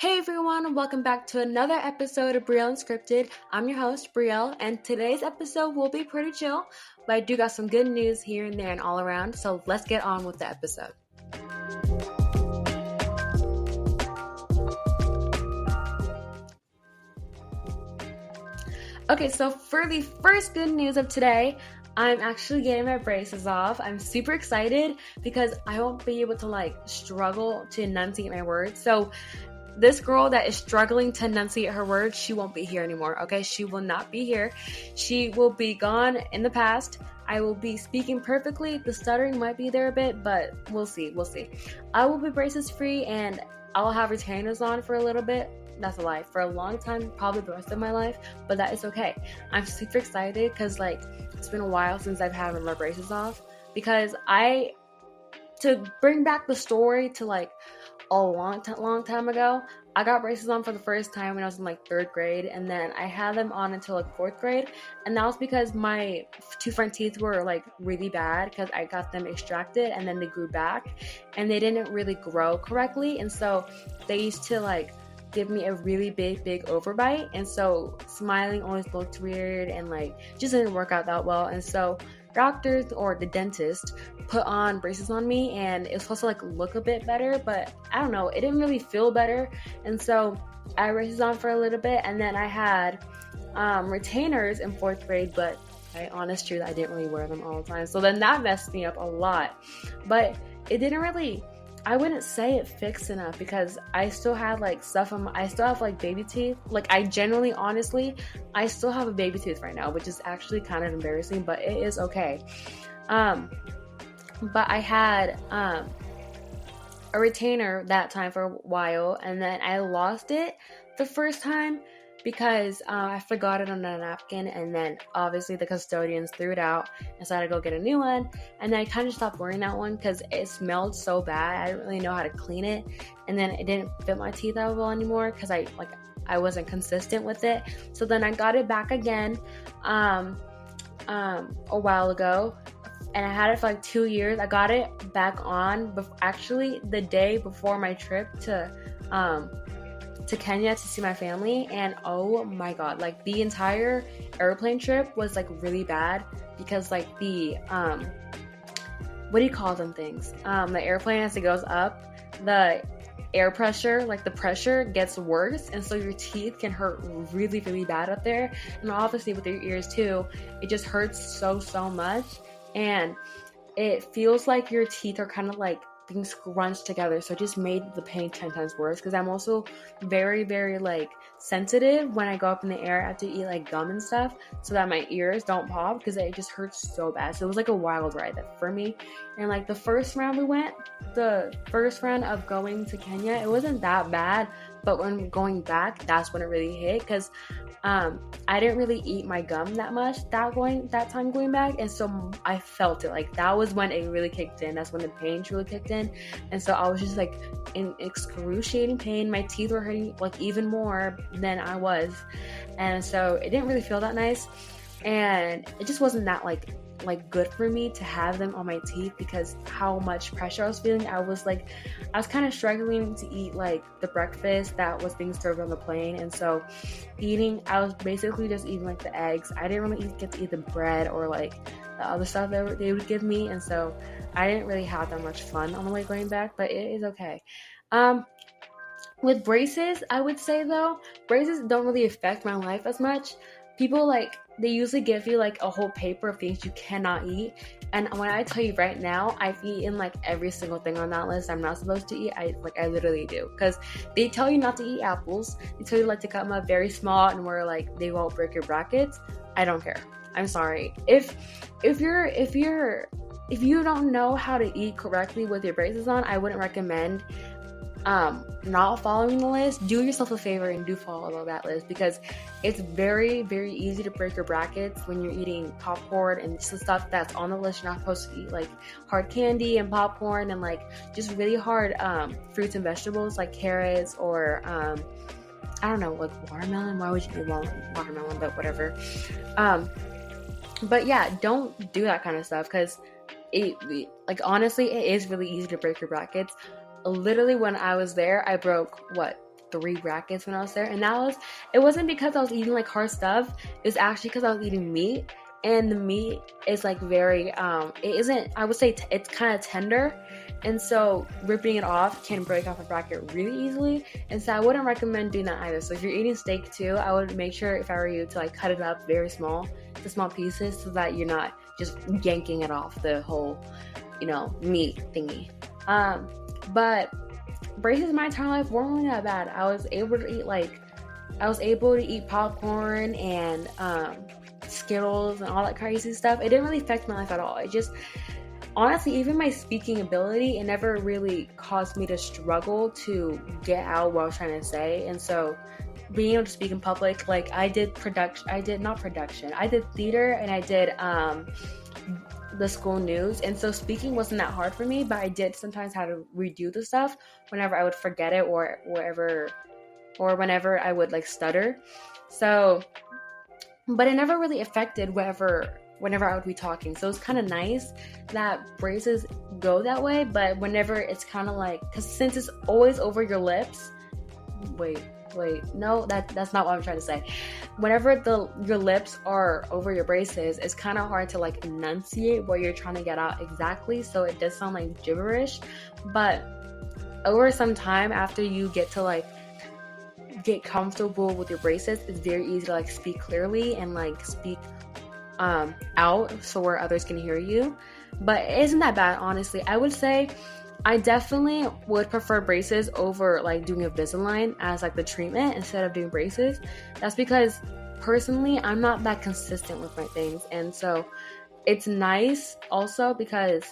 Hey everyone, welcome back to another episode of Brielle Unscripted. I'm your host, Brielle, and today's episode will be pretty chill, but I do got some good news here and there and all around, so let's get on with the episode. Okay, so for the first good news of today, I'm actually getting my braces off. I'm super excited because I won't be able to struggle to enunciate my words. So this girl that is struggling to enunciate her words, she won't be here anymore, okay? She will not be here. She will be gone in the past. I will be speaking perfectly. The stuttering might be there a bit, but we'll see. I will be braces free and I'll have retainers on for a little bit. That's a lie. For a long time, probably the rest of my life, but that is okay. I'm super excited because it's been a while since I've had my braces off because to bring back the story to a long time ago, I got braces on for the first time when I was in third grade, and then I had them on until fourth grade, and that was because my two front teeth were really bad because I got them extracted and then they grew back and they didn't really grow correctly, and so they used to give me a really big overbite, and so smiling always looked weird and just didn't work out that well, and so doctors or the dentist put on braces on me and it was supposed to look a bit better, but I don't know, it didn't really feel better, and so I had braces on for a little bit, and then I had retainers in fourth grade, but honest truth, I didn't really wear them all the time, so then that messed me up a lot, but it didn't really, I wouldn't say it fixed enough because I still had stuff on I still have baby teeth. I generally, honestly, I still have a baby tooth right now, which is actually kind of embarrassing, but it is okay. But I had a retainer that time for a while, and then I lost it the first time because I forgot it on a napkin, and then obviously the custodians threw it out, and so I had to go get a new one, and then I kind of stopped wearing that one because it smelled so bad. I didn't really know how to clean it, and then it didn't fit my teeth that well anymore because I wasn't consistent with it. So then I got it back again a while ago, and I had it for 2 years. I got it back on actually the day before my trip to Kenya to see my family, and oh my god, the entire airplane trip was really bad because the what do you call them things, the airplane, as it goes up, the air pressure, the pressure gets worse, and so your teeth can hurt really bad up there, and obviously with your ears too, it just hurts so much, and it feels like your teeth are kind of being scrunched together, so it just made the pain 10 times worse because I'm also very sensitive when I go up in the air. I have to eat gum and stuff so that my ears don't pop because it just hurts so bad. So it was a wild ride for me, and the first round of going to Kenya, it wasn't that bad, but when going back, that's when it really hit because I didn't really eat my gum that much that time going back, and so I felt it. That was when it really kicked in. That's when the pain truly kicked in, and so I was just in excruciating pain. My teeth were hurting even more than I was, and so it didn't really feel that nice, and it just wasn't that good for me to have them on my teeth because how much pressure I was feeling. I was kind of struggling to eat the breakfast that was being served on the plane, and so I was basically just eating the eggs. I didn't really get to eat the bread or the other stuff that they would give me, and so I didn't really have that much fun on the way going back, but it is okay. With braces, I would say though, braces don't really affect my life as much. People they usually give you a whole paper of things you cannot eat, and when I tell you right now, I've eaten every single thing on that list I'm not supposed to eat. I literally do, because they tell you not to eat apples. They tell you to cut them up very small and where they won't break your brackets. I don't care. I'm sorry. If you don't know how to eat correctly with your braces on, I wouldn't recommend not following the list. Do yourself a favor and do follow that list because it's very easy to break your brackets when you're eating popcorn and just the stuff that's on the list. You're not supposed to eat hard candy and popcorn and just really hard fruits and vegetables like carrots or I don't know, watermelon. Why would you eat watermelon? But whatever. But yeah, don't do that kind of stuff because honestly, it is really easy to break your brackets. Literally, when I was there, I broke 3 brackets when I was there. And it wasn't because I was eating like hard stuff. It's actually because I was eating meat. And the meat is like very, it isn't, I would say it's kind of tender. And so ripping it off can break off a bracket really easily. And so I wouldn't recommend doing that either. So if you're eating steak too, I would make sure, if I were you, to like cut it up very small, to small pieces, so that you're not just yanking it off the whole, meat thingy. But braces my entire life weren't really that bad. I was able to eat popcorn and Skittles and all that crazy stuff. It didn't really affect my life at all. It just, honestly, even my speaking ability, it never really caused me to struggle to get out what I was trying to say. And so being able to speak in public, like I did theater, and I did the school news, and so speaking wasn't that hard for me, but I did sometimes have to redo the stuff whenever I would forget it or whenever I would like stutter. So, but it never really affected whenever I would be talking. So it's kind of nice that braces go that way, but whenever it's kind of like, because since it's always over your lips, no, that's not what I'm trying to say. Whenever your lips are over your braces, it's kind of hard to like enunciate what you're trying to get out exactly, so it does sound like gibberish. But over some time, after you get to like get comfortable with your braces, it's very easy to like speak clearly and like speak out so where others can hear you. But it isn't that bad, honestly. I would say I definitely would prefer braces over like doing Invisalign as like the treatment instead of doing braces. That's because personally I'm not that consistent with my things, and so it's nice also because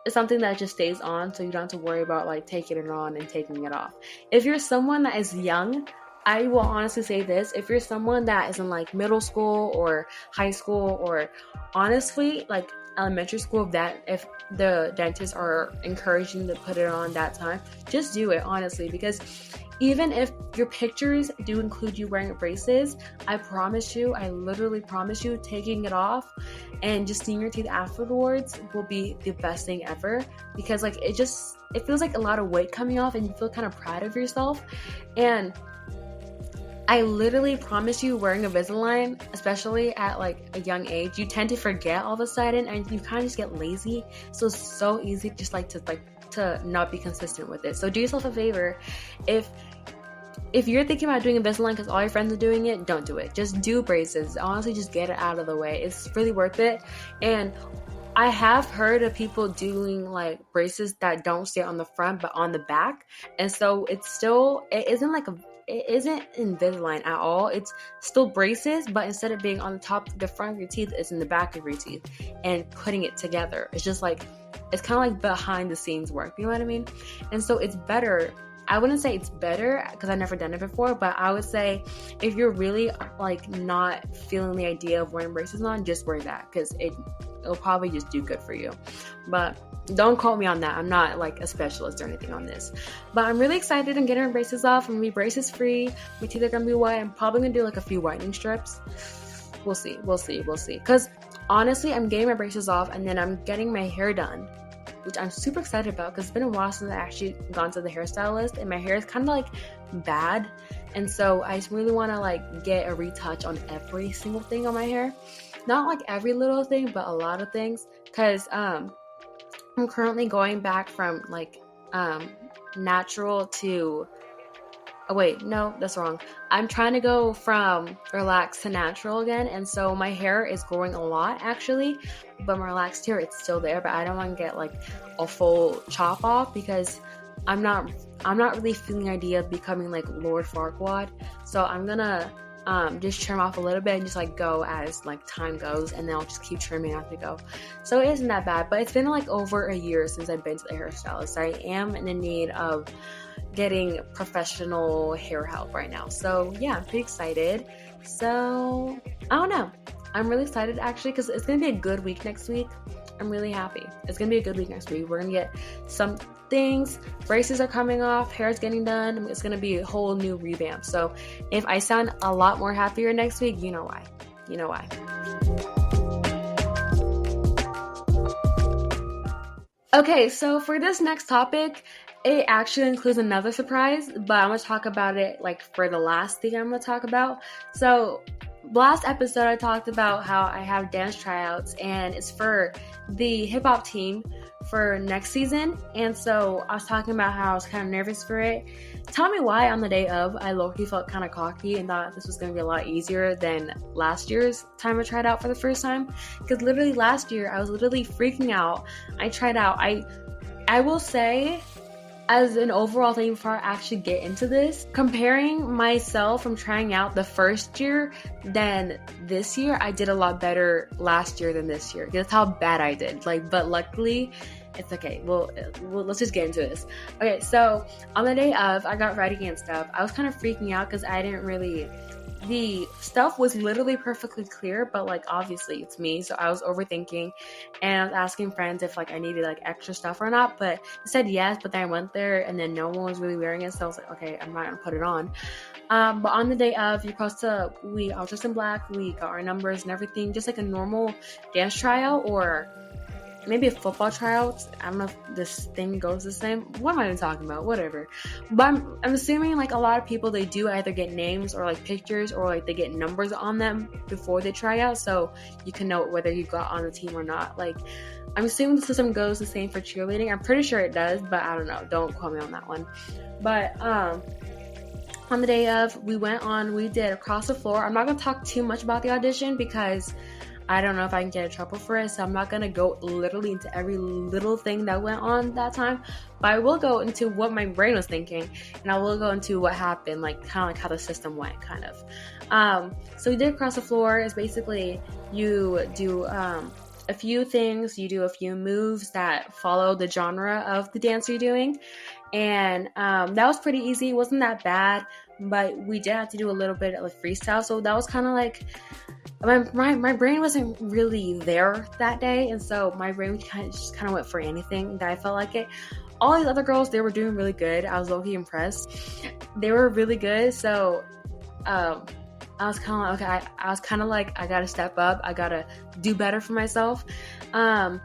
it's something that just stays on, so you don't have to worry about like taking it on and taking it off. If you're someone that is young, I will honestly say this: if you're someone that is in like middle school or high school, or honestly like elementary school, that if the dentists are encouraging to put it on that time, just do it, honestly, because even if your pictures do include you wearing braces, I literally promise you, taking it off and just seeing your teeth afterwards will be the best thing ever, because like it feels like a lot of weight coming off and you feel kind of proud of yourself. And I literally promise you, wearing Invisalign, especially at like a young age, you tend to forget all of a sudden, and you kind of just get lazy. So it's so easy just to not be consistent with it. So do yourself a favor. If you're thinking about doing Invisalign because all your friends are doing it, don't do it. Just do braces. Honestly, just get it out of the way. It's really worth it. And I have heard of people doing like braces that don't stay on the front but on the back, and so it isn't Invisalign at all. It's still braces, but instead of being on the top of the front of your teeth, it's in the back of your teeth and putting it together. It's just like, it's kind of like behind the scenes work, you know what I mean? And so it's better. I wouldn't say it's better because I've never done it before, but I would say if you're really like not feeling the idea of wearing braces on, just wear that, because it'll probably just do good for you. But don't quote me on that. I'm not like a specialist or anything on this. But I'm really excited. I'm getting my braces off. I'm going to be braces free. My teeth are going to be white. I'm probably going to do like a few whitening strips. We'll see. Because honestly, I'm getting my braces off and then I'm getting my hair done, which I'm super excited about because it's been a while since I actually gone to the hairstylist, and my hair is kind of like bad. And so I just really want to like get a retouch on every single thing on my hair. Not like every little thing, but a lot of things. Because I'm currently going back from like natural to, oh wait, no, that's wrong. I'm trying to go from relaxed to natural again, and so my hair is growing a lot actually, but my relaxed hair, it's still there, but I don't want to get like a full chop off because I'm not really feeling the idea of becoming like Lord Farquaad. So I'm gonna just trim off a little bit and just like go as like time goes, and then I'll just keep trimming as we go. So it isn't that bad, but it's been like over a year since I've been to the hairstylist. So I am in the need of getting professional hair help right now. So yeah, I'm pretty excited. So I don't know, I'm really excited actually because it's gonna be a good week next week. I'm really happy. It's gonna be a good week next week. We're gonna get some things. Braces are coming off, hair's getting done. It's gonna be a whole new revamp. So if I sound a lot more happier next week, you know why. Okay, so for this next topic, it actually includes another surprise, but I'm going to talk about it like for the last thing I'm going to talk about. So last episode I talked about how I have dance tryouts, and it's for the hip hop team for next season. And so I was talking about how I was kind of nervous for it. Tell me why on the day of I low-key felt kind of cocky and thought this was going to be a lot easier than last year's time I tried out for the first time. Because literally last year I was literally freaking out. I tried out. I will say, as an overall thing before I actually get into this, comparing myself from trying out the first year than this year, I did a lot better last year than this year. That's how bad I did. But luckily, it's okay. Well, let's just get into this. Okay, so on the day of, I got ready and stuff. I was kind of freaking out because I didn't really... The stuff was literally perfectly clear, but like obviously it's me, so I was overthinking, and I was asking friends if like I needed like extra stuff or not, but they said yes, but then I went there and then no one was really wearing it, so I was like, okay, I'm not gonna put it on. But on the day of, you're supposed to, we all dressed in black, we got our numbers and everything, just like a normal dance tryout or maybe a football tryout. I don't know if this thing goes the same. What am I even talking about? Whatever. But I'm assuming like a lot of people, they do either get names or like pictures or like they get numbers on them before they try out, so you can know whether you got on the team or not. Like, I'm assuming the system goes the same for cheerleading. I'm pretty sure it does, but I don't know. Don't quote me on that one. But on the day of, we did Across the Floor. I'm not gonna talk too much about the audition because I don't know if I can get in trouble for it, so I'm not going to go literally into every little thing that went on that time, but I will go into what my brain was thinking, and I will go into what happened, like kind of like how the system went, kind of. So we did Across the Floor. Is basically you do a few things, you do a few moves that follow the genre of the dance you're doing, and that was pretty easy. It wasn't that bad, but we did have to do a little bit of like freestyle, so that was kind of like... My brain wasn't really there that day, and so my brain just kind of went for anything that I felt like it. All these other girls, they were doing really good. I was low-key impressed. They were really good, so I was kind of like, okay, I was kind of like, I gotta step up. I gotta do better for myself. But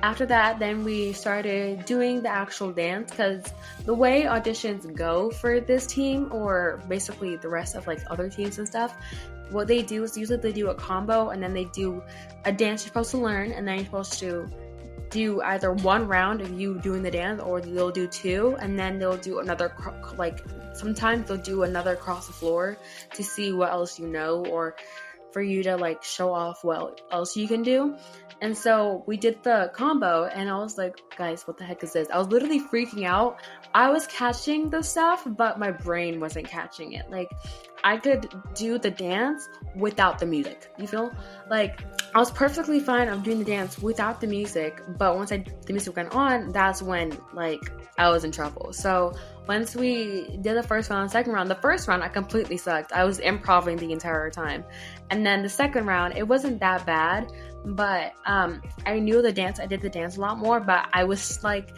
after that, then we started doing the actual dance, because the way auditions go for this team, or basically the rest of like other teams and stuff, what they do is usually they do a combo, and then they do a dance you're supposed to learn, and then you're supposed to do either one round of you doing the dance, or they'll do two, and then they'll do another, like sometimes they'll do another Across the Floor to see what else you know, or for you to like show off what else you can do. And so we did the combo, and I was like, guys, what the heck is this? I was literally freaking out. I was catching the stuff, but my brain wasn't catching it. Like, I could do the dance without the music. You feel? Like, I was perfectly fine of doing the dance without the music, but once the music went on, that's when, like, I was in trouble. So once we did the first round and second round, the first round I completely sucked. I was improvising the entire time. And then the second round, it wasn't that bad, but I knew the dance. I did the dance a lot more, but I was like,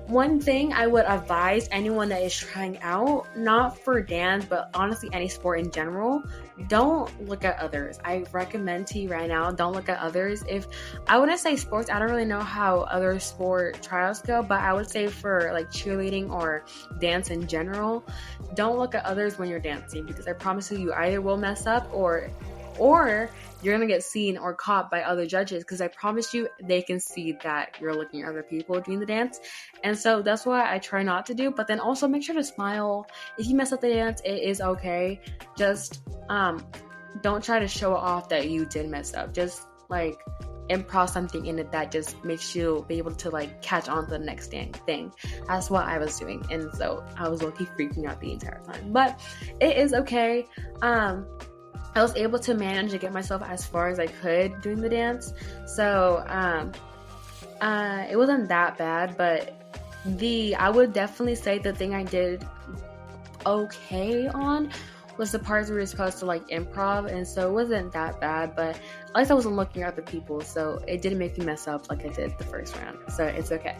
one thing I would advise anyone that is trying out, not for dance, but honestly any sport in general, don't look at others. I recommend to you right now, don't look at others. If I wouldn't say sports, I don't really know how other sport tryouts go, but I would say for like cheerleading or dance in general, don't look at others when you're dancing, because I promise you either will mess up or you're gonna get seen or caught by other judges, because I promise you they can see that you're looking at other people doing the dance. And so that's why I try not to do, but then also make sure to smile. If you mess up the dance, it is okay. Just don't try to show off that you did mess up. Just like improv something in it that just makes you be able to like catch on to the next thing. That's what I was doing, and so I was low-key freaking out the entire time, but it is okay. I was able to manage to get myself as far as I could doing the dance. So it wasn't that bad, but I would definitely say the thing I did okay on was the parts where we were supposed to like improv, and so it wasn't that bad, but at least I wasn't looking at other people, so it didn't make me mess up like I did the first round, so it's okay.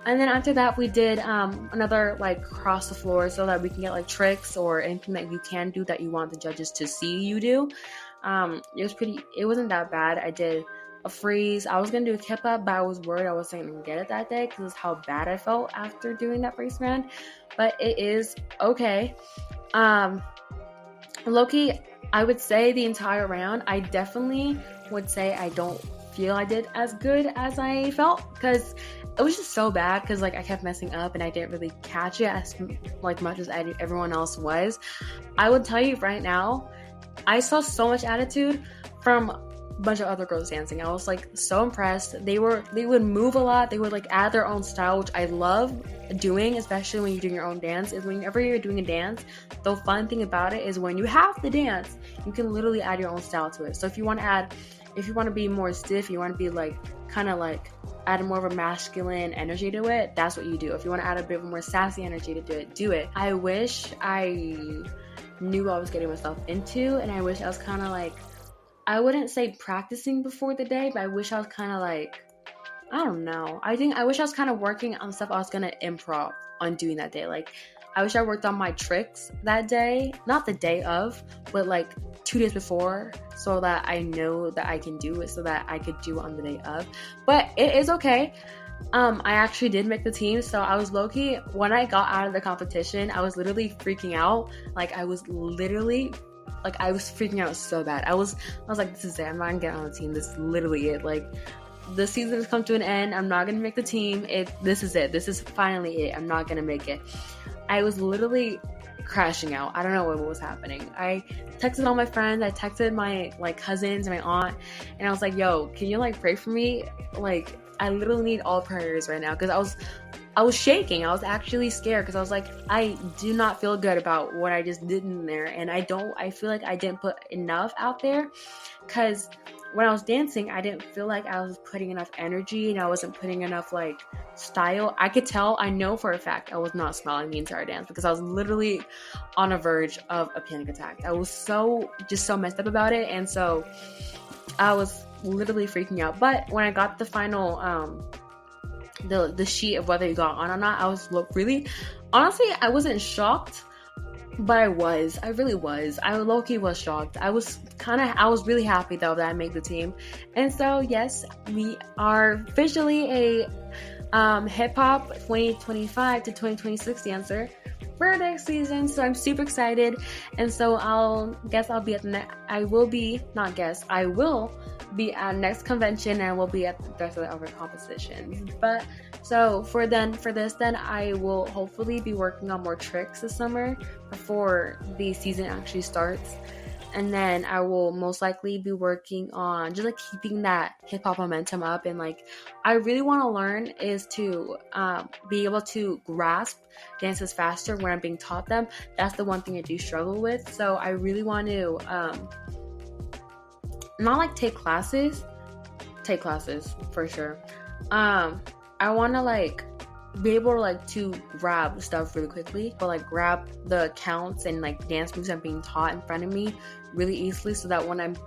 And then after that, we did another like Across the Floor, so that we can get like tricks or anything that you can do that you want the judges to see you do. It wasn't that bad. I did a freeze. I was gonna do hip hop, but I was worried I wasn't gonna get it that day because of how bad I felt after doing that first round. But it is okay. Low-key, I would say the entire round, I definitely would say I don't feel I did as good as I felt, because it was just so bad, because like I kept messing up and I didn't really catch it as like much as everyone else was. I would tell you right now, I saw so much attitude from a bunch of other girls dancing. I was like so impressed. They would move a lot. They would like add their own style, which I love doing, especially when you're doing your own dance. Is whenever you're doing a dance, the fun thing about it is when you have the dance, you can literally add your own style to it. So if you want to be more stiff, you want to be like kind of like add more of a masculine energy to it, that's what you do. If you want to add a bit more sassy energy to it, do it. I wish I knew what I was getting myself into, and I wish I was kind of like, I wouldn't say practicing before the day, but I wish I was kind of like, I don't know. I wish I was kind of working on stuff I was going to improv on doing that day. Like, I wish I worked on my tricks that day, not the day of, but like 2 days before, so that I know that I can do it, so that I could do it on the day of. But it is okay. I actually did make the team, so I was low-key, when I got out of the competition, I was literally freaking out. Like, I was freaking out so bad. I was like, this is it. I'm not gonna get on the team. This is literally it. Like, the season has come to an end. I'm not gonna make the team. This is it. This is finally it. I'm not gonna make it. I was literally crashing out. I don't know what was happening. I texted all my friends. I texted my like cousins, my aunt, and I was like, yo, can you like pray for me? Like, I literally need all prayers right now, because I was shaking. I was actually scared, because I was like, I do not feel good about what I just did in there, and I feel like I didn't put enough out there, because when I was dancing, I didn't feel like I was putting enough energy, and I wasn't putting enough like style. I could tell, I know for a fact I was not smiling the entire dance, because I was literally on a verge of a panic attack. I was so messed up about it, and so I was literally freaking out. But when I got the final the sheet of whether you got on or not, I was really, honestly, I wasn't shocked, but I really was. I low-key was shocked. I was really happy though that I made the team. And so yes, we are officially a hip hop 2025 to 2026 dancer for next season. So I'm super excited. And so I will be at next convention, and we'll be at the rest of the other competitions. But so for this, I will hopefully be working on more tricks this summer before the season actually starts. And then I will most likely be working on just like keeping that hip hop momentum up. And like, I really want to learn is to be able to grasp dances faster when I'm being taught them. That's the one thing I do struggle with. So I really want to not like take classes for sure. I want to like be able to like to grab stuff really quickly, but like grab the counts and like dance moves I'm being taught in front of me really easily, so that when I'm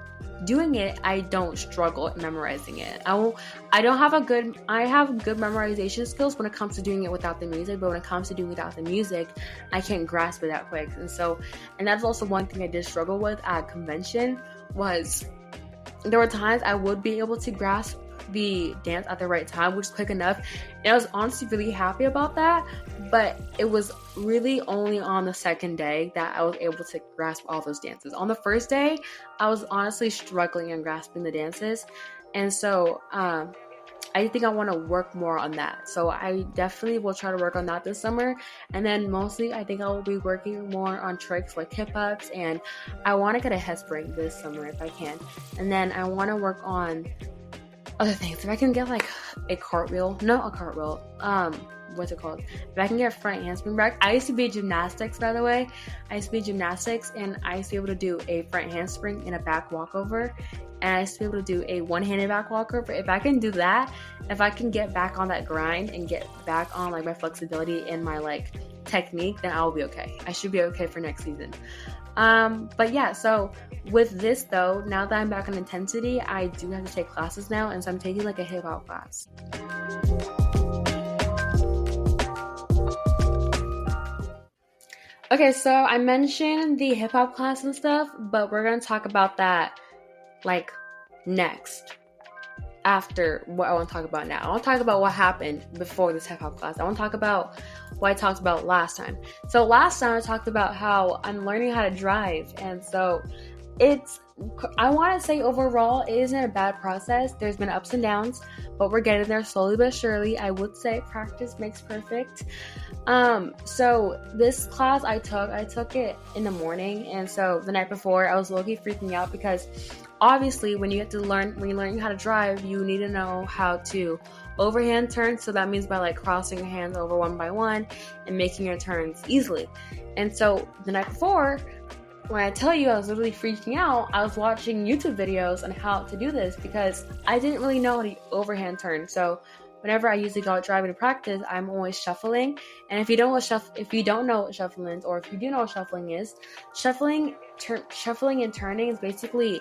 doing it, I don't struggle at memorizing it. I have good memorization skills when it comes to doing it without the music, but when it comes to doing it without the music, I can't grasp it that quick. And that's also one thing I did struggle with at convention, was there were times I would be able to grasp the dance at the right time, which is quick enough, and I was honestly really happy about that. But it was really only on the second day that I was able to grasp all those dances. On the first day, I was honestly struggling and grasping the dances, and so I think I want to work more on that. So I definitely will try to work on that this summer. And then mostly I think I will be working more on tricks like hip hops, and I want to get a head spring this summer if I can. And then I want to work on other things. If I can get like what's it called? If I can get a front handspring back. I used to be gymnastics, by the way. And I used to be able to do a front handspring and a back walkover. And I used to be able to do a one-handed back walkover. If I can do that, if I can get back on that grind and get back on like my flexibility and my like technique, then I'll be okay. I should be okay for next season. But yeah, so with this though, now that I'm back on intensity, I do have to take classes now, and so I'm taking like a hip hop class. Okay, so I mentioned the hip hop class and stuff, but we're gonna talk about that like next. after what I want to talk about now. I want to talk about what happened before this hip hop class. I want to talk about what I talked about last time. So last time I talked about how I'm learning how to drive, and so I want to say overall it isn't a bad process. There's been ups and downs, but we're getting there slowly but surely. I would say practice makes perfect. So this class I took it in the morning, and so the night before I was low-key freaking out because obviously when you're learning how to drive, you need to know how to overhand turn. So that means by like crossing your hands over one by one and making your turns easily. And so the night before, when I tell you I was literally freaking out, I was watching YouTube videos on how to do this because I didn't really know how to overhand turn. So whenever I usually go out driving to practice, I'm always shuffling. And if you don't know what shuffling is, or if you do know what shuffling is, shuffling and turning is basically,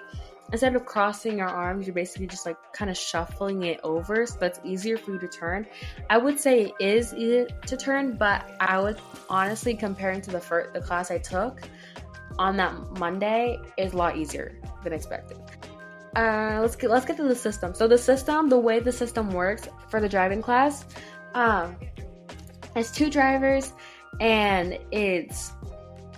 instead of crossing your arms, you're basically just like kind of shuffling it over, so that's easier for you to turn. I would say it is easy to turn, but I would honestly, comparing to the class I took on that Monday, is a lot easier than expected. Let's get to the system. So the way the system works for the driving class, it's 2 drivers and it's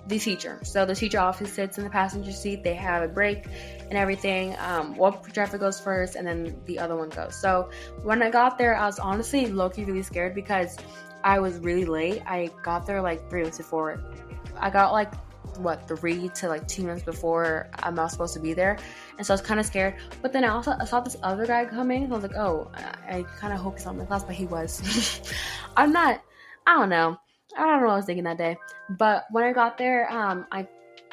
the teacher. So the teacher obviously sits in the passenger seat. They have a break and everything. One driver goes first and then the other one goes. So when I got there, I was honestly low-key really scared because I was really late. I got there like 3 minutes before. I got like 3 to like 2 minutes before I'm not supposed to be there, and so I was kind of scared. But then I saw this other guy coming, so I was like, oh, I kind of hope he's not in my class, but he was. I don't know what I was thinking that day. But when I got there, I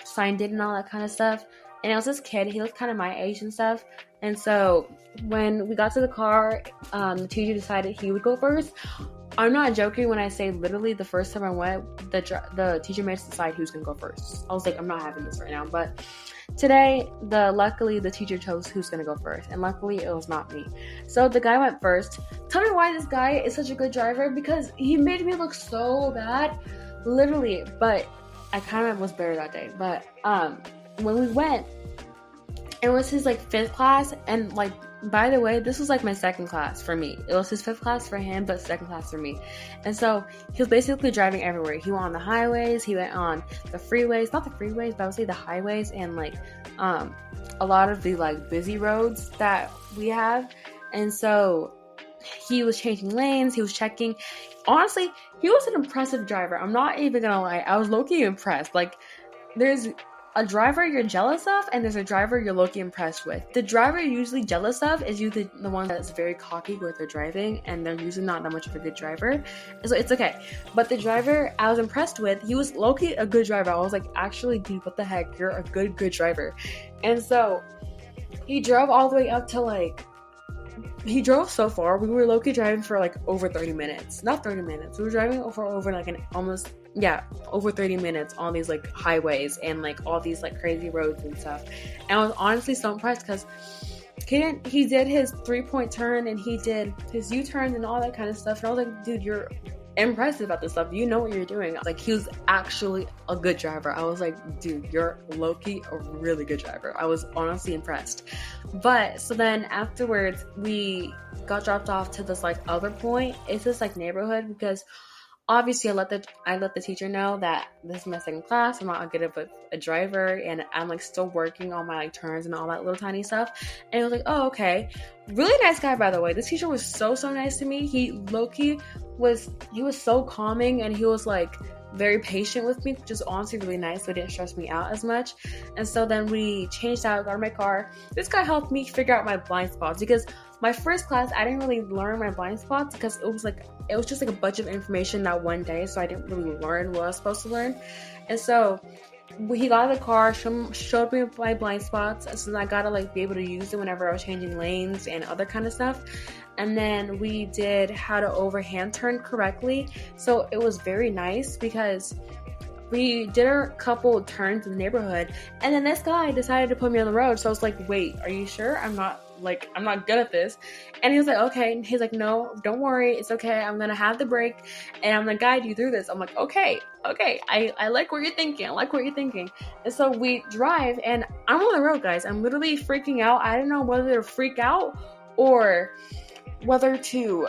signed in and all that kind of stuff, and it was this kid. He looked kind of my age and stuff. And so when we got to the car, the teacher decided he would go first. I'm not joking when I say literally the first time I went, the teacher made us decide who's going to go first. I was like, I'm not having this right now. But today, luckily the teacher chose who's going to go first. And luckily it was not me. So the guy went first. Tell me why this guy is such a good driver, because he made me look so bad. Literally. But I kind of was better that day. But when we went, it was his like 5th class, and like, by the way, this was like my 2nd class for me. It was his 5th class for him, but 2nd class for me. And so he was basically driving everywhere. He went on the highways, he went on the freeways, not the freeways, but I would say the highways, and like a lot of the like busy roads that we have. And so he was changing lanes, he was checking. Honestly, he was an impressive driver. I'm not even gonna lie. I was low-key impressed. Like, there's a driver you're jealous of, and there's a driver you're low-key impressed with. The driver you're usually jealous of is usually the one that's very cocky with their driving, and they're usually not that much of a good driver. And so it's okay. But the driver I was impressed with, he was low-key a good driver. I was like, actually, dude, what the heck? You're a good driver. And so he drove all the way up to like, he drove so far. We were low-key driving for like over 30 minutes. Not 30 minutes. We were driving over like over 30 minutes on these like highways and like all these like crazy roads and stuff. And I was honestly so impressed because he did his 3-point turn and he did his U-turns and all that kind of stuff. And I was like, dude, you're impressive about this stuff. You know what you're doing. Like, he was actually a good driver. I was like, dude, you're low-key a really good driver. I was honestly impressed. But so then afterwards, we got dropped off to this like other point. It's this like neighborhood, because obviously I let the teacher know that this is my 2nd class. I'm not good of a driver, and I'm like still working on my like turns and all that little tiny stuff. And he was like, oh, okay. Really nice guy, by the way. This teacher was so nice to me. He low-key was so calming, and he was like very patient with me, which is honestly really nice, so it didn't stress me out as much. And so then we changed out, got in my car. This guy helped me figure out my blind spots, because my first class I didn't really learn my blind spots, because it was just like a bunch of information that one day, so I didn't really learn what I was supposed to learn. And so he got out of the car, showed me my blind spots, so I gotta like be able to use them whenever I was changing lanes and other kind of stuff. And then we did how to overhand turn correctly. So it was very nice, because we did a couple turns in the neighborhood, and then this guy decided to put me on the road. So I was like, wait, are you sure? I'm not good at this. And he was like, okay. And he's like, no, don't worry, it's okay. I'm gonna have the break and I'm gonna guide you through this. I'm like, okay. I like what you're thinking. And so we drive, and I'm on the road, guys. I'm literally freaking out. I don't know whether to freak out or whether to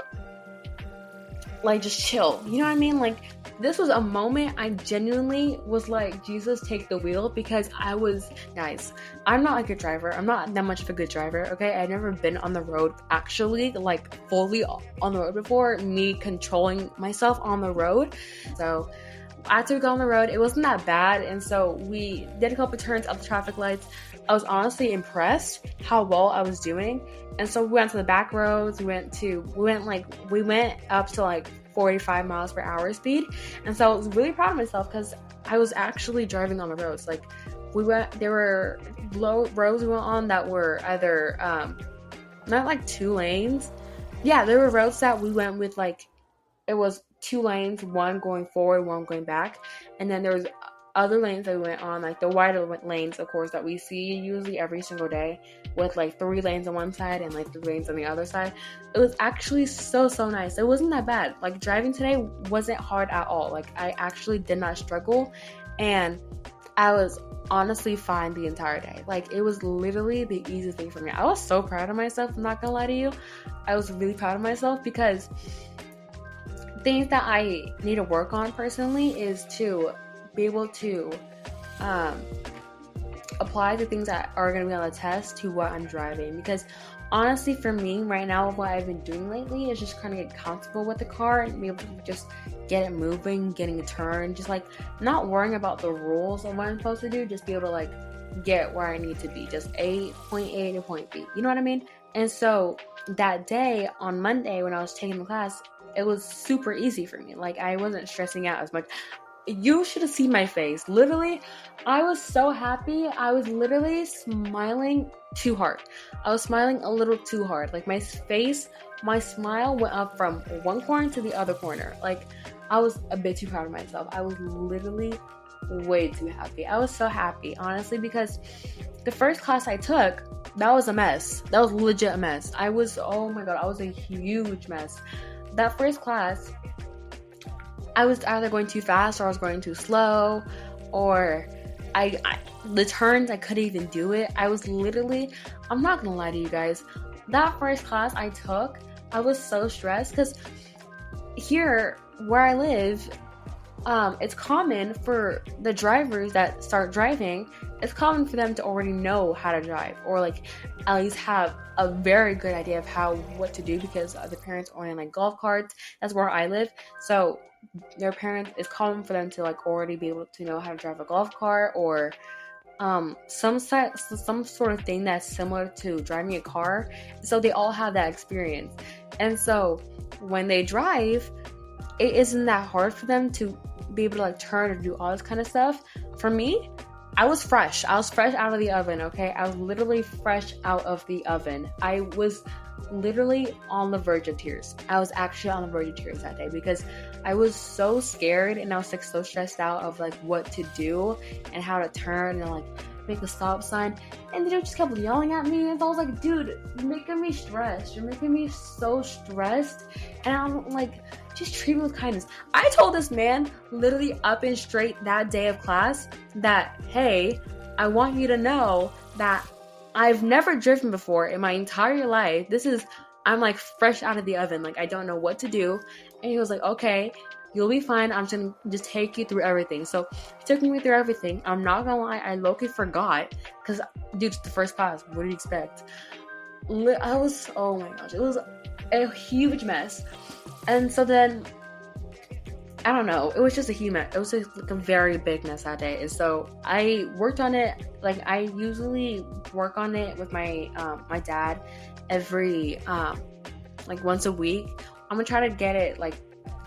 like just chill. You know what I mean? Like, this was a moment I genuinely was like, Jesus, take the wheel, because guys, I'm not a good driver. I'm not that much of a good driver, okay? I've never been on the road actually, like fully on the road before, me controlling myself on the road. So after we got on the road, it wasn't that bad, and so we did a couple turns up the traffic lights. I was honestly impressed how well I was doing, and so we went to the back roads. We went up to like 45 miles per hour speed, and so I was really proud of myself because I was actually driving on the roads. Like, there were low roads we went on that were either not like 2 lanes. Yeah, there were roads that we went with, like, it was 2 lanes, one going forward, one going back, and then there was other lanes that we went on, like the wider lanes, of course, that we see usually every single day, with like 3 lanes on one side and like 3 lanes on the other side. It was actually so nice. It wasn't that bad. Like, driving today wasn't hard at all. Like, I actually did not struggle, and I was honestly fine the entire day. Like, it was literally the easiest thing for me. I was so proud of myself, I'm not gonna lie to you. I was really proud of myself, because things that I need to work on personally is to be able to apply the things that are going to be on the test to what I'm driving. Because honestly, for me right now, what I've been doing lately is just kind of get comfortable with the car and be able to just get it moving, getting a turn, just like not worrying about the rules of what I'm supposed to do, just be able to like get where I need to be, just point A to point B, you know what I mean? And so that day on Monday when I was taking the class, it was super easy for me. Like, I wasn't stressing out as much. You should have seen my face. Literally, I was so happy. I was literally smiling too hard. I was smiling a little too hard. Like, my smile went up from one corner to the other corner. Like, I was a bit too proud of myself. I was literally way too happy. I was so happy, honestly, because the first class I took, that was a mess. That was legit a mess. Oh my god, I was a huge mess. That first class, I was either going too fast or I was going too slow, or the turns, I couldn't even do it. I was literally, I'm not gonna lie to you guys, that first class I took, I was so stressed, because here where I live, it's common for the drivers that start driving, it's common for them to already know how to drive, or like at least have a very good idea of what to do, because the parents own like golf carts. That's where I live, so their parents, it's common for them to like already be able to know how to drive a golf cart, or some sort of thing that's similar to driving a car. So they all have that experience, and so when they drive, it isn't that hard for them to be able to like turn or do all this kind of stuff. For me, I was fresh out of the oven, okay? I was literally fresh out of the oven. I was literally on the verge of tears. I was actually on the verge of tears that day, because I was so scared, and I was like so stressed out of like what to do and how to turn and like make a stop sign, and they just kept yelling at me, and so I was like, dude, you're making me stressed. You're making me so stressed, and I'm like, just treat me with kindness. I told this man literally up and straight that day of class that, hey, I want you to know that I've never driven before in my entire life. I'm like fresh out of the oven. Like, I don't know what to do. And he was like, okay, you'll be fine. I'm just gonna just take you through everything. So he took me through everything. I'm not gonna lie, I low-key forgot, because dude, it's the first class. What do you expect? Oh my gosh, it was a huge mess. And so then, I don't know, it was just a huge mess. It was just like a very big mess that day. And so I worked on it. Like, I usually work on it with my dad every like once a week. I'm gonna try to get it, like,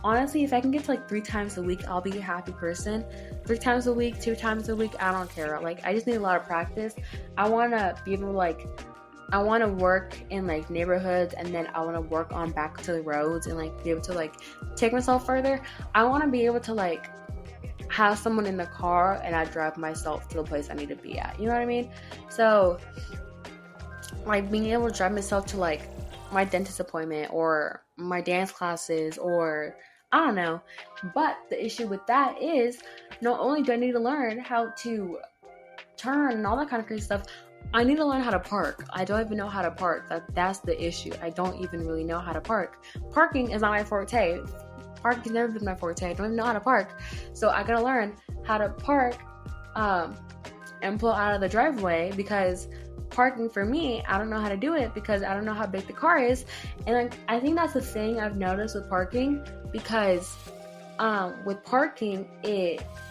honestly, if I can get to like 3 times a week, I'll be a happy person. 3 times a week, 2 times a week, I don't care. Like, I just need a lot of practice. I want to be able to like, I want to work in like neighborhoods, and then I want to work on back to the roads and like be able to like take myself further. I want to be able to like have someone in the car and I drive myself to the place I need to be at. You know what I mean? So like being able to drive myself to like my dentist appointment or my dance classes, or I don't know. But the issue with that is, not only do I need to learn how to turn and all that kind of crazy stuff, I need to learn how to park. I don't even know how to park. That's the issue. I don't even really know how to park. Parking is not my forte. Parking has never been my forte. I don't even know how to park. So I gotta learn how to park and pull out of the driveway, because parking for me, I don't know how to do it because I don't know how big the car is. And like, I think that's the thing I've noticed with parking, because with parking,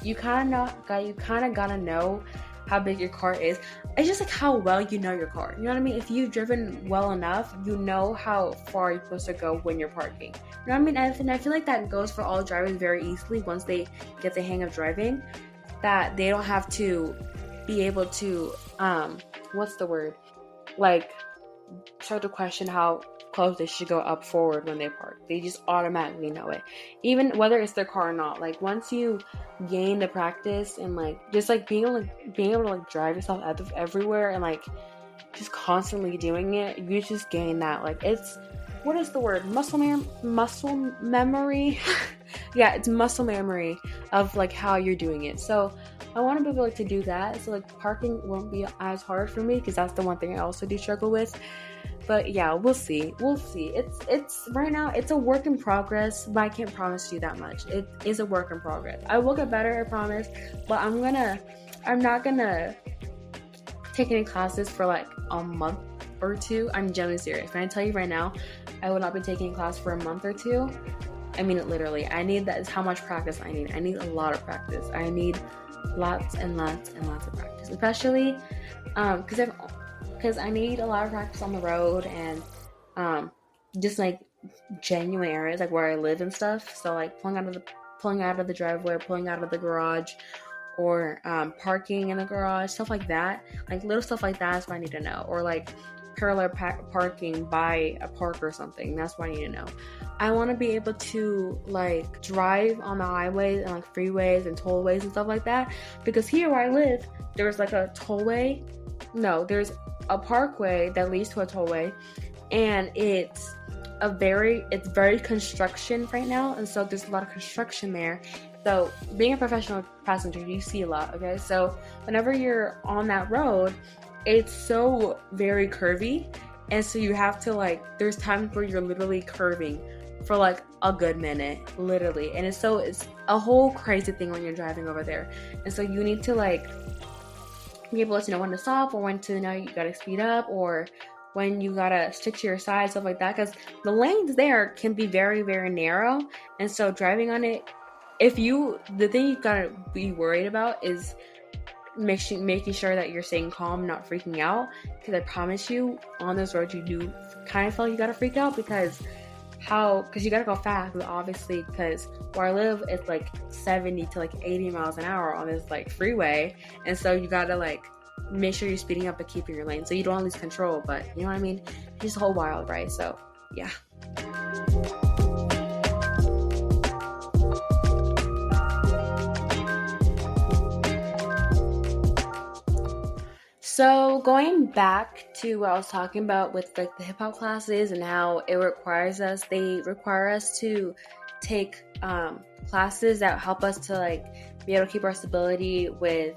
you kind of gotta know how big your car is. It's just like how well you know your car. You know what I mean? If you've driven well enough, you know how far you're supposed to go when you're parking. You know what I mean? And I feel like that goes for all drivers very easily once they get the hang of driving, that they don't have to be able to, what's the word? Like, start to question how close they should go up forward when they park. They just automatically know it, even whether it's their car or not. Like, once you gain the practice and like just like being able to like drive yourself out of everywhere and like just constantly doing it, you just gain that, like, it's, what is the word, muscle memory. Yeah, it's muscle memory of like how you're doing it. So I want to be able to do that, so like parking won't be as hard for me, because that's the one thing I also do struggle with. But yeah, we'll see. It's right now, it's a work in progress, but I can't promise you that much. It is a work in progress. I will get better, I promise. But I'm not gonna take any classes for like a month or two. I'm genuinely serious. When I tell you right now, I will not be taking class for a month or two. I mean it literally. I need that is how much practice I need. I need a lot of practice. I need lots and lots and lots of practice, especially because I need a lot of practice on the road and just like genuine areas like where I live and stuff. So like pulling out of the driveway, pulling out of the garage, or parking in the garage, stuff like that. Like little stuff like that is what I need to know. Or like parallel parking by a park or something. That's what I need to know. I want to be able to like drive on the highways and like freeways and tollways and stuff like that, because here where I live, there's like a tollway. No, there's a parkway that leads to a tollway, and it's very construction right now, and so there's a lot of construction there. So being a professional passenger, you see a lot, okay? So whenever you're on that road, it's so very curvy, and so you have to like, there's times where you're literally curving for like a good minute, literally, and it's a whole crazy thing when you're driving over there. And so you need to like be able to know when to stop, or when to know you gotta speed up, or when you gotta stick to your side, stuff like that, because the lanes there can be very, very narrow. And so driving on it, the thing you gotta be worried about is making sure that you're staying calm, not freaking out, because I promise you, on this road you do kind of feel like you gotta freak out, because you gotta go fast, obviously, because where I live, it's like 70 to like 80 miles an hour on this like freeway, and so you gotta like make sure you're speeding up and keeping your lane so you don't lose control. But you know what I mean, it's just a whole wild ride. So yeah. So going back to what I was talking about with like the hip hop classes and how they require us to take classes that help us to like be able to keep our stability with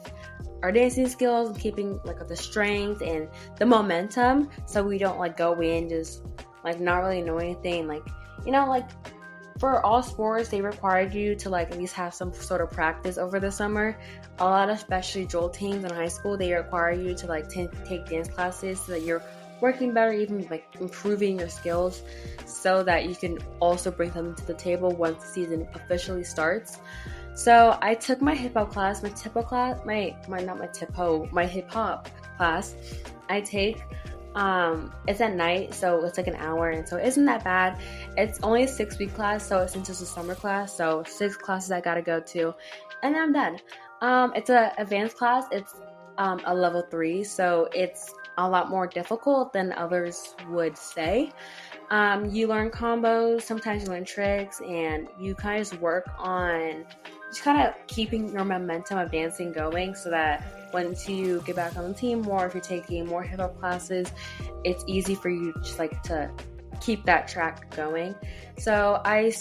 our dancing skills and keeping like the strength and the momentum, so we don't like go in just like not really know anything. Like, you know, like for all sports, they required you to like at least have some sort of practice over the summer. A lot of, especially drill teams in high school, they require you to like take dance classes so that you're working better, even like improving your skills, so that you can also bring them to the table once the season officially starts. So I took my hip hop class, my hip hop class. I take it's at night, so it's like an hour, and so it isn't that bad. It's only a 6-week class, so since it's a summer class, so 6 classes I gotta go to, and then I'm done. It's an advanced class. It's a level 3, so it's a lot more difficult than others would say. You learn combos, sometimes you learn tricks, and you kind of just work on just kind of keeping your momentum of dancing going, so that once you get back on the team, or if you're taking more hip hop classes, it's easy for you just like to keep that track going. So I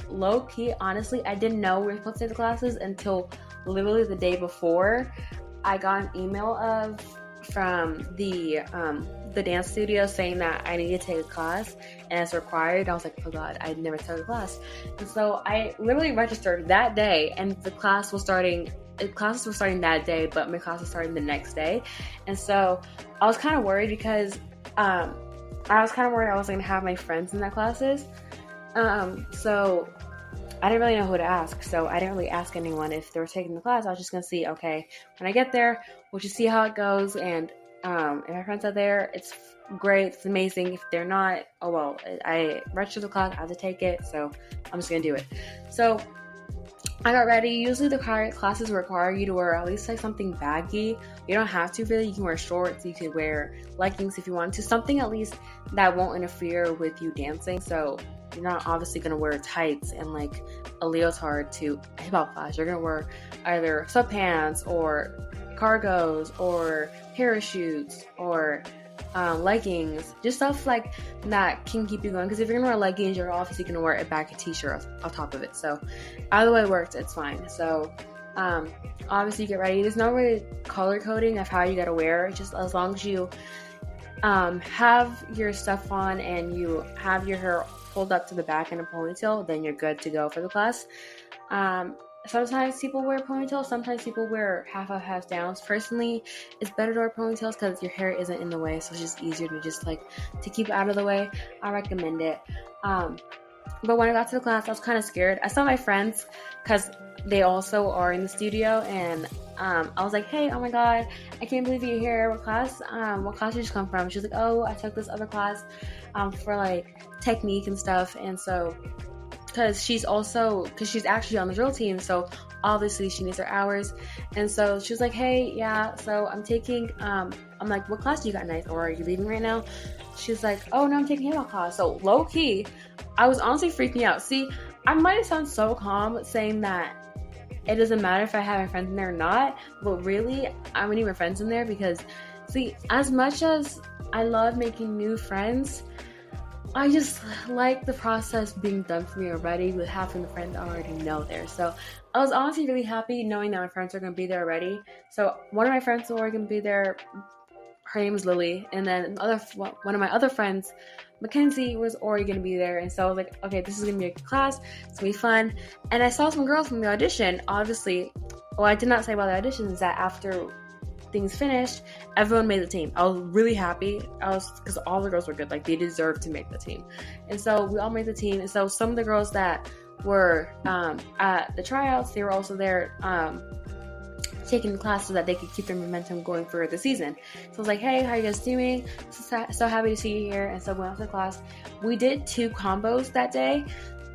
low-key, honestly, I didn't know we were supposed to take the classes until literally the day before. I got an email from the dance studio saying that I needed to take a class and it's required. I was like, oh god, I never took a class. And so I literally registered that day, and the classes were starting that day, but my class was starting the next day. And so I was kind of worried because I wasn't going to have my friends in that classes. So I didn't really know who to ask. So I didn't really ask anyone if they were taking the class. I was just going to see, okay, when I get there, we'll just see how it goes. And if my friends are there, it's great, it's amazing. If they're not, oh well, I registered the class, I have to take it, so I'm just going to do it. So I got ready. Usually the classes require you to wear at least like something baggy. You don't have to really. You can wear shorts. You could wear leggings if you want to. Something at least that won't interfere with you dancing. So you're not obviously going to wear tights and like a leotard to a hip hop class. You're going to wear either sweatpants or cargos or parachutes or leggings, just stuff like that can keep you going. Because if you're gonna wear leggings, you're obviously gonna wear a baggy t-shirt on top of it. So either way it works, it's fine. So obviously you get ready. There's no really color coding of how you gotta wear. Just as long as you have your stuff on and you have your hair pulled up to the back in a ponytail, then you're good to go for the class. Sometimes people wear ponytails, sometimes people wear half up, half down. Personally, it's better to wear ponytails because your hair isn't in the way, so it's just easier to just like to keep it out of the way. I recommend it. But when I got to the class, I was kind of scared. I saw my friends because they also are in the studio, and I was like, hey, oh my god, I can't believe you're here. What class did you come from? She was like, oh, I took this other class for like technique and stuff. And so because she's actually on the drill team, so obviously she needs her hours. And so she was like, hey, yeah, so I'm taking I'm like, what class do you got next, or are you leaving right now? She's like, oh no, I'm taking hip-hop class. So low-key, I was honestly freaking out. See, I might sound so calm saying that it doesn't matter if I have my friends in there or not, but really I'm gonna need my friends in there, because see, as much as I love making new friends, I just like the process being done for me already with having the friends I already know there. So I was honestly really happy knowing that my friends are going to be there already. So one of my friends is already going to be there. Her name is Lily. And then one of my other friends, Mackenzie, was already going to be there. And so I was like, okay, this is going to be a good class. It's going to be fun. And I saw some girls from the audition. Obviously, what I did not say about the audition is that after things finished, everyone made the team. I was really happy. Because all the girls were good. Like, they deserved to make the team. And so we all made the team. And so some of the girls that were at the tryouts, they were also there taking classes so that they could keep their momentum going for the season. So I was like, hey, how are you guys doing? So happy to see you here. And so we went out to class. We did 2 combos that day.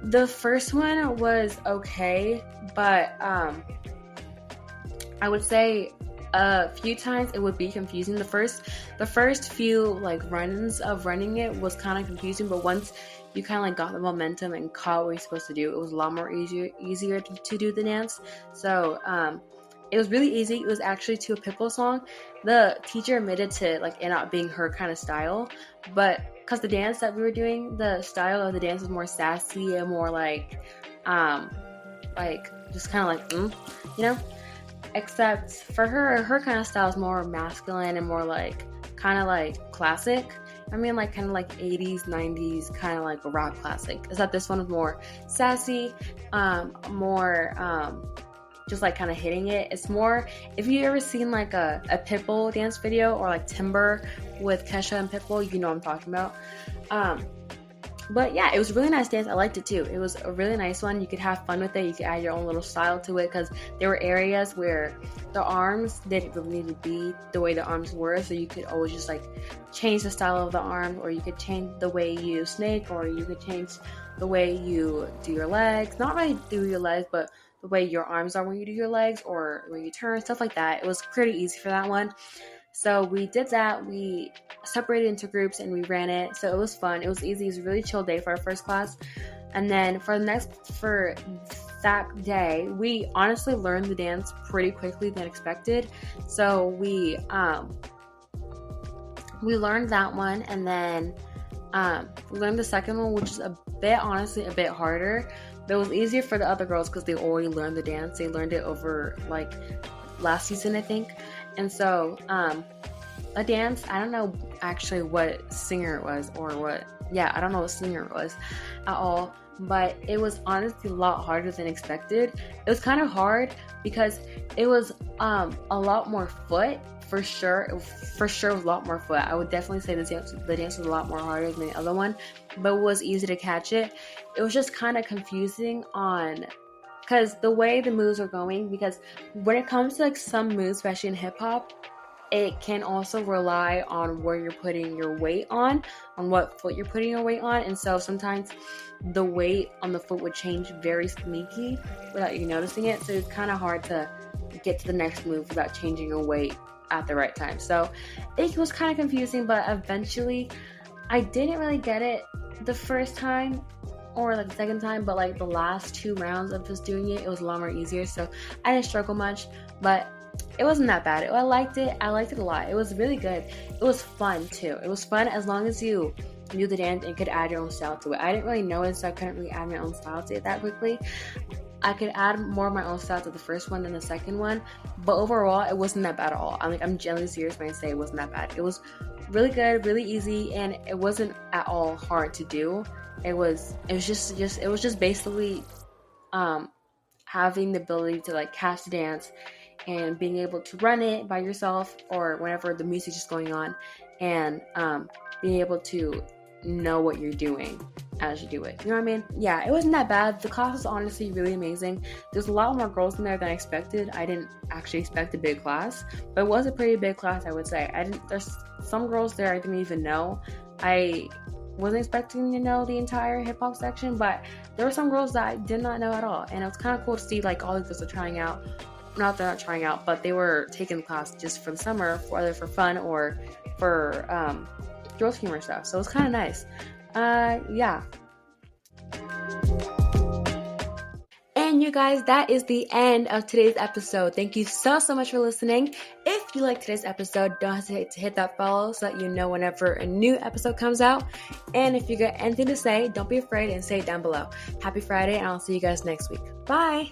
The first one was okay, but I would say a few times it would be confusing. The first few like run-ins of running it was kind of confusing, but once you kind of like got the momentum and caught what you're supposed to do, it was a lot more easier to do the dance. So it was really easy. It was actually to a Pitbull song. The teacher admitted to like it not being her kind of style, but because the dance that we were doing, the style of the dance was more sassy and more like just kind of like you know. Except for her kind of style is more masculine and more like kind of like classic. I mean, like kind of like 80s, 90s, kind of like a rock classic. Except this one was more sassy, more just like kind of hitting it. It's more, if you ever seen like a Pitbull dance video or like Timber with Kesha and Pitbull, you know what I'm talking about. But yeah, it was a really nice dance. I liked it too. It was a really nice one. You could have fun with it. You could add your own little style to it, because there were areas where the arms didn't really need to be the way the arms were. So you could always just like change the style of the arms, or you could change the way you snake, or you could change the way you do your legs. Not really do your legs, but the way your arms are when you do your legs, or when you turn, stuff like that. It was pretty easy for that one. So we did that. We separated into groups and we ran it. So it was fun. It was easy. It was a really chill day for our first class. And then for that day, we honestly learned the dance pretty quickly than expected. So we learned that one, and then we learned the second one, which is a bit harder. But it was easier for the other girls because they already learned the dance. They learned it over like last season, I think. And so, a dance, I don't know actually what singer it was I don't know what singer it was at all, but it was honestly a lot harder than expected. It was kind of hard because it was a lot more foot, for sure. For sure, it was a lot more foot. I would definitely say the dance was a lot more harder than the other one, but it was easy to catch it. It was just kind of confusing because the way the moves were going, because when it comes to like some moves, especially in hip hop, it can also rely on where you're putting your weight on what foot you're putting your weight on. And so sometimes the weight on the foot would change very sneaky without you noticing it. So it's kind of hard to get to the next move without changing your weight at the right time. So it was kind of confusing, but eventually I didn't really get it the first time or like the second time, but like the last 2 rounds of just doing it, it was a lot more easier. So I didn't struggle much, but it wasn't that bad. I liked it a lot. It was really good. It was fun too. It was fun as long as you knew the dance and could add your own style to it. I didn't really know it, so I couldn't really add my own style to it that quickly. I could add more of my own style to the first one than the second one, but overall, it wasn't that bad at all. I'm genuinely serious when I say it wasn't that bad. It was really good, really easy, and it wasn't at all hard to do. It was just basically having the ability to like catch the dance and being able to run it by yourself or whenever the music is going on, and being able to know what you're doing as you do it. You know what I mean? Yeah, it wasn't that bad. The class was honestly really amazing. There's a lot more girls in there than I expected. I didn't actually expect a big class, but it was a pretty big class, I would say. There's some girls there I didn't even know. I wasn't expecting to know the entire hip hop section, but there were some girls that I did not know at all, and it was kind of cool to see like all these girls are trying out. Not they're not trying out, but they were taking the class just for the summer, whether for fun or for girls' humor stuff. So it was kind of nice. Yeah. And you guys, that is the end of today's episode. Thank you so much for listening. If you liked today's episode, don't hesitate to hit that follow so that you know whenever a new episode comes out. And if you got anything to say, don't be afraid and say it down below. Happy Friday, and I'll see you guys next week. Bye!